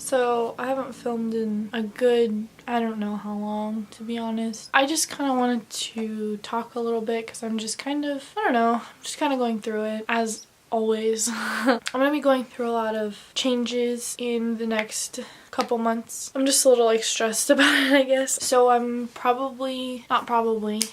So I haven't filmed in a good, I don't know how long, to be honest. I just kind of wanted to talk a little bit because I'm just kind of, I don't know, I'm just kind of going through it as always. I'm gonna be going through a lot of changes in the next couple months. I'm just a little like stressed about it, I guess. So I'm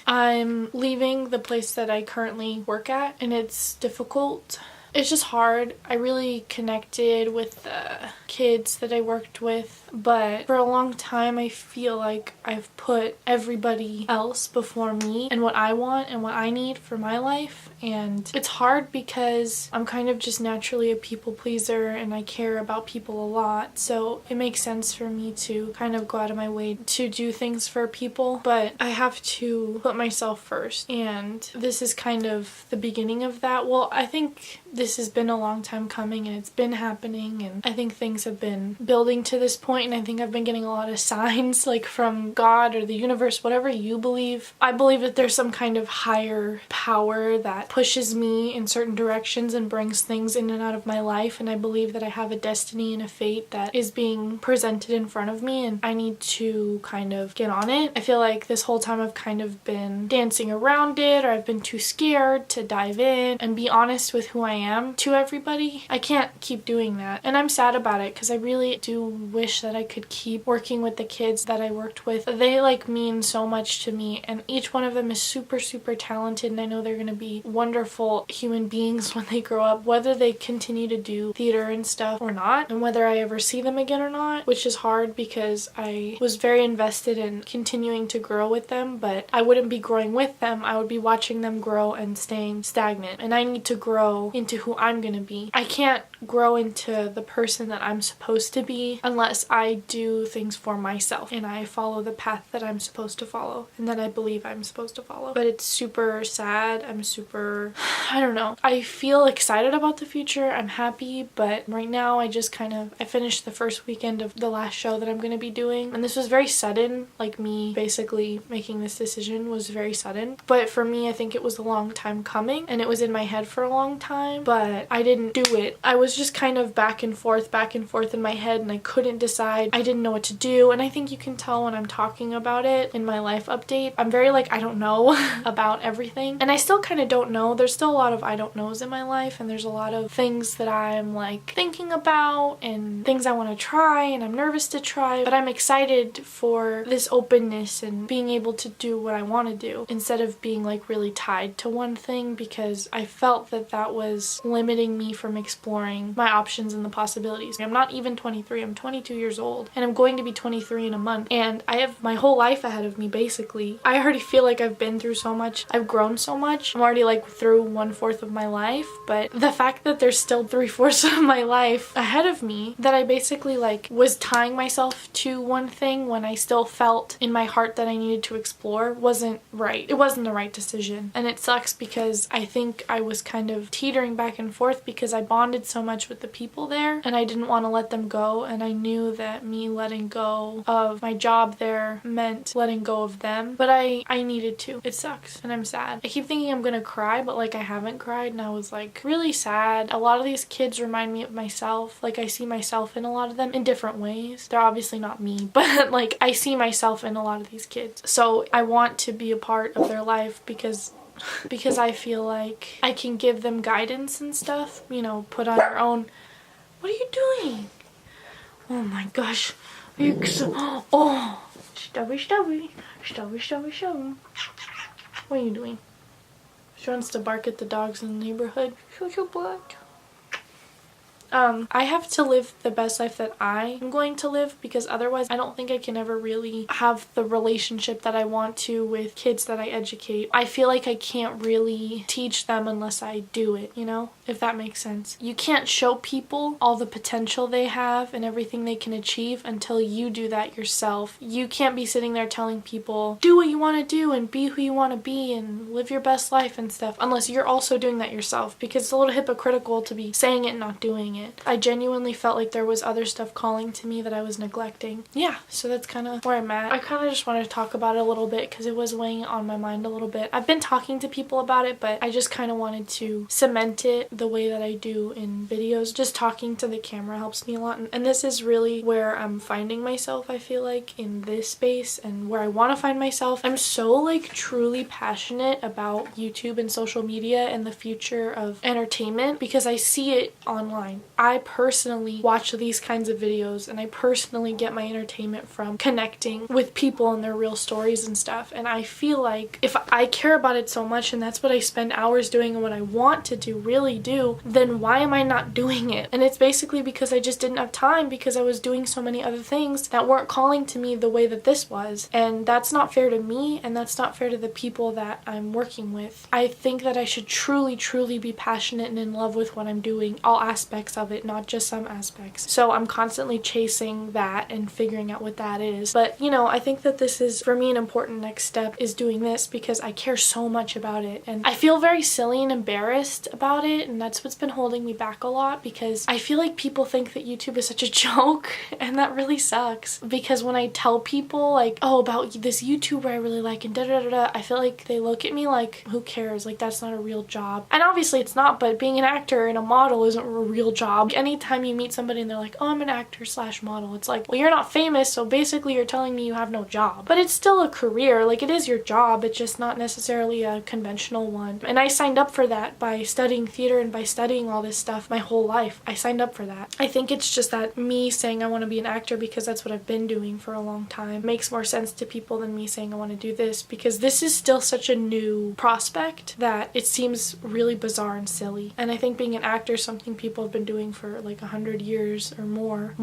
I'm leaving the place that I currently work at, and it's difficult. It's just hard. I really connected with the kids that I worked with, but for a long time I feel like I've put everybody else before me and what I want and what I need for my life. And it's hard because I'm kind of just naturally a people pleaser and I care about people a lot. So it makes sense for me to kind of go out of my way to do things for people, but I have to put myself first. And this is kind of the beginning of that. Well, I think this has been a long time coming and it's been happening, and I think things have been building to this point, and I think I've been getting a lot of signs like from God or the universe, whatever you believe. I believe that there's some kind of higher power that pushes me in certain directions and brings things in and out of my life, and I believe that I have a destiny and a fate that is being presented in front of me and I need to kind of get on it. I feel like this whole time I've kind of been dancing around it, or I've been too scared to dive in and be honest with who I am to everybody. I can't keep doing that, and I'm sad about it because I really do wish that I could keep working with the kids that I worked with. They like mean so much to me, and each one of them is super talented, and I know they're gonna be wonderful human beings when they grow up, whether they continue to do theater and stuff or not, and whether I ever see them again or not, which is hard because I was very invested in continuing to grow with them, but I wouldn't be growing with them. I would be watching them grow and staying stagnant, and I need to grow into who I'm gonna be. I can't grow into the person that I'm supposed to be unless I do things for myself and I follow the path that I'm supposed to follow and that I believe I'm supposed to follow. But it's super sad. I don't know. I feel excited about the future. I'm happy, but right now I finished the first weekend of the last show that I'm gonna be doing, and this was very sudden. Like, me basically making this decision was very sudden, but for me I think it was a long time coming, and it was in my head for a long time, but I didn't do it. I was just kind of back and forth in my head, and I couldn't decide. I didn't know what to do, and I think you can tell when I'm talking about it in my life update. I'm very like, I don't know about everything, and I still kind of don't know. There's still a lot of I don't knows in my life, and there's a lot of things that I'm like thinking about and things I want to try and I'm nervous to try, but I'm excited for this openness and being able to do what I want to do instead of being like really tied to one thing, because I felt that that was limiting me from exploring my options and the possibilities. I'm not even 23, I'm 22 years old, and I'm going to be 23 in a month, and I have my whole life ahead of me basically. I already feel like I've been through so much, I've grown so much. I'm already like through 1/4 of my life, but the fact that there's still 3/4 of my life ahead of me, that I basically like was tying myself to one thing when I still felt in my heart that I needed to explore, wasn't right. It wasn't the right decision, and it sucks because I think I was kind of teetering back and forth because I bonded so much with the people there and I didn't want to let them go, and I knew that me letting go of my job there meant letting go of them, but I needed to. It sucks and I'm sad. I keep thinking I'm gonna cry, but like I haven't cried, and I was like really sad. A lot of these kids remind me of myself. Like, I see myself in a lot of them in different ways. They're obviously not me, but like I see myself in a lot of these kids, so I want to be a part of their life because I feel like I can give them guidance and stuff, you know, put on your own. What are you doing? Oh my gosh. Are you so... Oh! Stubby. What are you doing? She wants to bark at the dogs in the neighborhood. So black. I have to live the best life that I am going to live, because otherwise I don't think I can ever really have the relationship that I want to with kids that I educate. I feel like I can't really teach them unless I do it, you know? If that makes sense. You can't show people all the potential they have and everything they can achieve until you do that yourself. You can't be sitting there telling people, do what you want to do and be who you want to be and live your best life and stuff, unless you're also doing that yourself, because it's a little hypocritical to be saying it and not doing it. it. I genuinely felt like there was other stuff calling to me that I was neglecting. Yeah, so that's kind of where I'm at. I kind of just wanted to talk about it a little bit because it was weighing on my mind a little bit. I've been talking to people about it, but I just kind of wanted to cement it the way that I do in videos. Just talking to the camera helps me a lot, and this is really where I'm finding myself, I feel like, in this space and where I want to find myself. I'm so like truly passionate about YouTube and social media and the future of entertainment because I see it online. I personally watch these kinds of videos and I personally get my entertainment from connecting with people and their real stories and stuff, and I feel like if I care about it so much and that's what I spend hours doing and what I want to do, really do, then why am I not doing it? And it's basically because I just didn't have time because I was doing so many other things that weren't calling to me the way that this was, and that's not fair to me and that's not fair to the people that I'm working with. I think that I should truly be passionate and in love with what I'm doing, all aspects of it, not just some aspects. So I'm constantly chasing that and figuring out what that is. But you know, I think that this is for me an important next step, is doing this because I care so much about it and I feel very silly and embarrassed about it, and that's what's been holding me back a lot because I feel like people think that YouTube is such a joke and that really sucks, because when I tell people like, oh, about this YouTuber I really like and I feel like they look at me like, who cares, like that's not a real job. And obviously it's not, but being an actor and a model isn't a real job. Anytime you meet somebody and they're like, oh, I'm an actor slash model, it's like, well, you're not famous, so basically you're telling me you have no job. But it's still a career, like it is your job, it's just not necessarily a conventional one. And I signed up for that by studying theater and by studying all this stuff my whole life. I signed up for that. I think it's just that me saying I want to be an actor because that's what I've been doing for a long time makes more sense to people than me saying I want to do this, because this is still such a new prospect that it seems really bizarre and silly. And I think being an actor is something people have been doing for like 100 years or more.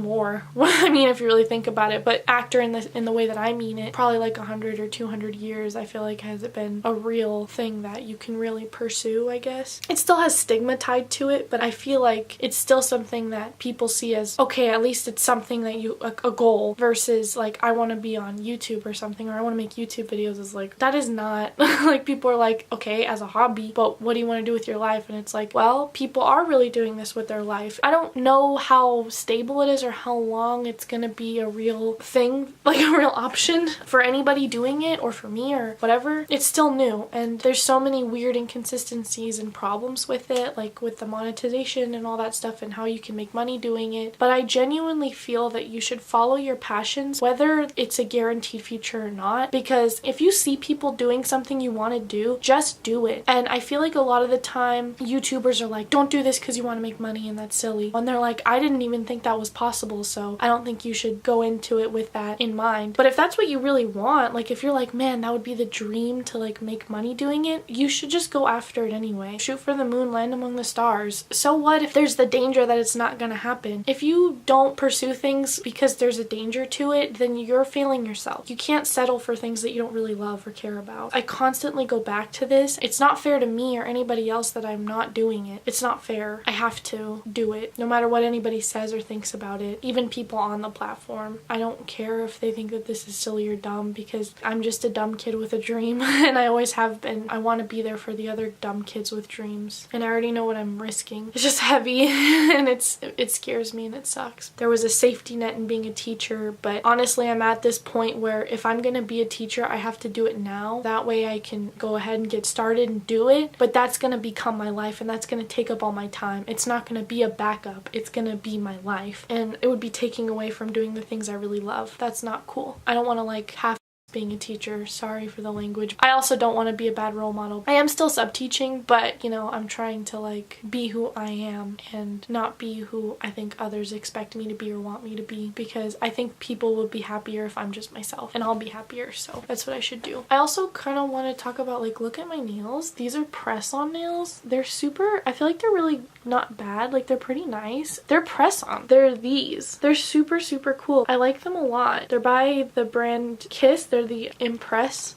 I mean, if you really think about it, but actor in the way that I mean it, probably like 100 or 200 years, I feel like has it been a real thing that you can really pursue, I guess. It still has stigma tied to it, but I feel like it's still something that people see as, okay, at least it's something that you, a goal, versus like, I want to be on YouTube or something, or I want to make YouTube videos, is like, that is not, like people are like, okay, as a hobby, but what do you want to do with your life? And it's like, well, people are really doing this with their life. I don't know how stable it is or how long it's gonna be a real thing, like a real option for anybody doing it or for me or whatever. It's still new and there's so many weird inconsistencies and problems with it, like with the monetization and all that stuff and how you can make money doing it. But I genuinely feel that you should follow your passions, whether it's a guaranteed future or not, because if you see people doing something you want to do, just do it. And I feel like a lot of the time YouTubers are like, don't do this because you want to make money and that's silly. And they're like, I didn't even think that was possible, so I don't think you should go into it with that in mind. But if that's what you really want, like if you're like, man, that would be the dream to like make money doing it, you should just go after it anyway. Shoot for the moon, land among the stars. So what if there's the danger that it's not gonna happen? If you don't pursue things because there's a danger to it, then you're failing yourself. You can't settle for things that you don't really love or care about. I constantly go back to this. It's not fair to me or anybody else that I'm not doing it. It's not fair. I have to do it, no matter what anybody says or thinks about it. Even people on the platform. I don't care if they think that this is silly or dumb, because I'm just a dumb kid with a dream and I always have been. I want to be there for the other dumb kids with dreams, and I already know what I'm risking. It's just heavy and it scares me and it sucks. There was a safety net in being a teacher, but honestly I'm at this point where if I'm gonna be a teacher, I have to do it now. That way I can go ahead and get started and do it, but that's gonna become my life and that's gonna take up all my time. It's not gonna be a backup. It's gonna be my life, and it would be taking away from doing the things I really love. That's not cool. I don't want to like half being a teacher. Sorry for the language. I also don't want to be a bad role model. I am still sub-teaching, but you know, I'm trying to like be who I am and not be who I think others expect me to be or want me to be, because I think people would be happier if I'm just myself and I'll be happier, so that's what I should do. I also kind of want to talk about like, look at my nails. These are press-on nails. They're super, I feel like they're really not bad, like they're pretty nice. They're press-on. They're these. They're super cool. I like them a lot. They're by the brand Kiss. They're the Impress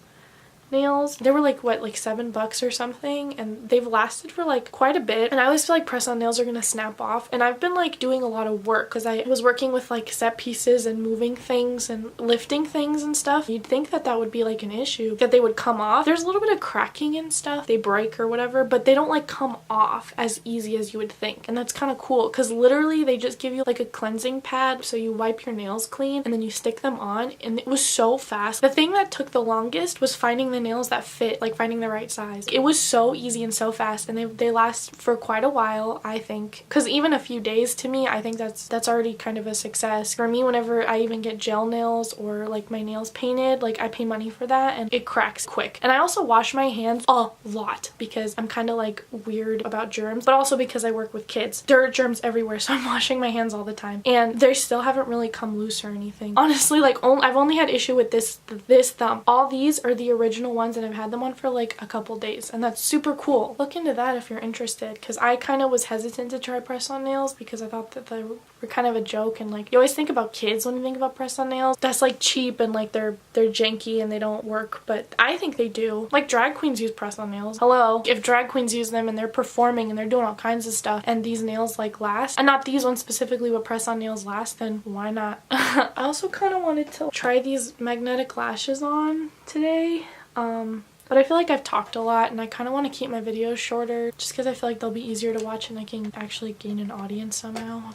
nails. They were like, what, like $7 or something, and they've lasted for like quite a bit. And I always feel like press-on nails are gonna snap off, and I've been like doing a lot of work because I was working with like set pieces and moving things and lifting things and stuff. You'd think that that would be like an issue, that they would come off. There's a little bit of cracking and stuff, they break or whatever, but they don't like come off as easy as you would think. And that's kind of cool because literally they just give you like a cleansing pad, so you wipe your nails clean and then you stick them on, and it was so fast. The thing that took the longest was finding the nails that fit, like finding the right size. It was so easy and so fast, and they last for quite a while, I think, because even a few days to me, I think that's already kind of a success. For me, whenever I even get gel nails or like my nails painted, like I pay money for that, and it cracks quick. And I also wash my hands a lot because I'm kind of like weird about germs, but also because I work with kids. There are germs everywhere, so I'm washing my hands all the time, and they still haven't really come loose or anything. Honestly, like I've only had issue with this thumb. All these are the original ones, and I've had them on for like a couple days, and that's super cool. Look into that if you're interested, because I kind of was hesitant to try press-on nails because I thought that they were kind of a joke, and like you always think about kids when you think about press-on nails. That's like cheap and like they're janky and they don't work, but I think they do. Like drag queens use press-on nails. Hello, if drag queens use them and they're performing and they're doing all kinds of stuff, and these nails like last, and not these ones specifically, but press-on nails last, then why not? I also kind of wanted to try these magnetic lashes on today, but I feel like I've talked a lot and I kind of want to keep my videos shorter just because I feel like they'll be easier to watch and I can actually gain an audience somehow.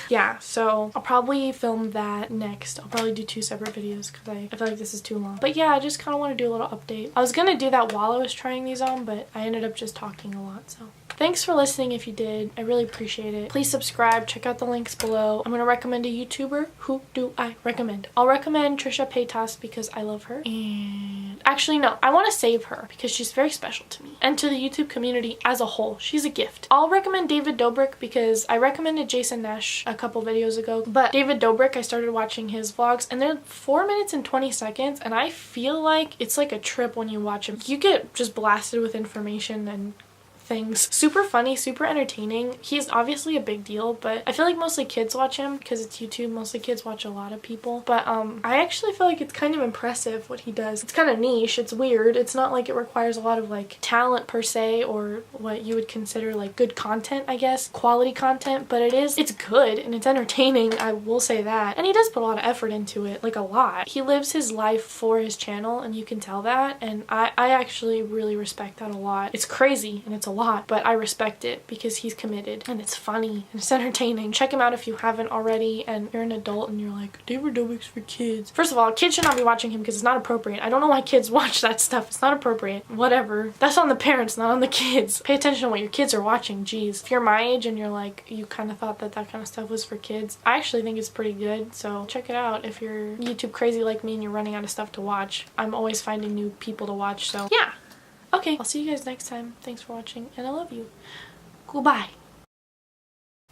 Yeah, so I'll probably film that next. I'll probably do 2 separate videos because I feel like this is too long. But yeah, I just kind of want to do a little update. I was going to do that while I was trying these on, but I ended up just talking a lot, so. Thanks for listening if you did. I really appreciate it. Please subscribe. Check out the links below. I'm going to recommend a YouTuber. Who do I recommend? I'll recommend Trisha Paytas because I love her. And actually, no. I want to save her because she's very special to me and to the YouTube community as a whole. She's a gift. I'll recommend David Dobrik because I recommended Jason Nash a couple videos ago. But David Dobrik, I started watching his vlogs and they're 4 minutes and 20 seconds. And I feel like it's like a trip when you watch him. You get just blasted with information and things. Super funny, super entertaining. He's obviously a big deal, but I feel like mostly kids watch him because it's YouTube. Mostly kids watch a lot of people. But I actually feel like it's kind of impressive what he does. It's kind of niche. It's weird. It's not like it requires a lot of like talent per se or what you would consider like good content, I guess. Quality content, but it's good and it's entertaining. I will say that. And he does put a lot of effort into it, like a lot. He lives his life for his channel and you can tell that, and I actually really respect that a lot. It's crazy and it's a lot, but I respect it because he's committed and it's funny and it's entertaining. Check him out if you haven't already and you're an adult and you're like, David Dobrik's for kids. First of all, kids should not be watching him because it's not appropriate. I don't know why kids watch that stuff. It's not appropriate. Whatever. That's on the parents, not on the kids. Pay attention to what your kids are watching. Jeez. If you're my age and you're like, you kind of thought that kind of stuff was for kids, I actually think it's pretty good. So check it out if you're YouTube crazy like me and you're running out of stuff to watch. I'm always finding new people to watch, so yeah. Okay, I'll see you guys next time. Thanks for watching, and I love you. Goodbye.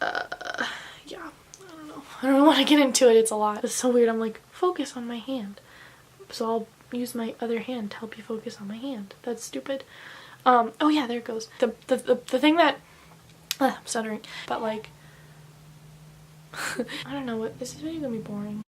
Yeah, I don't want to get into it. It's a lot. It's so weird. I'm like, focus on my hand. So I'll use my other hand to help you focus on my hand. That's stupid. Oh yeah, there it goes. The thing that, I'm stuttering, but like, I don't know, what, this is really gonna be boring.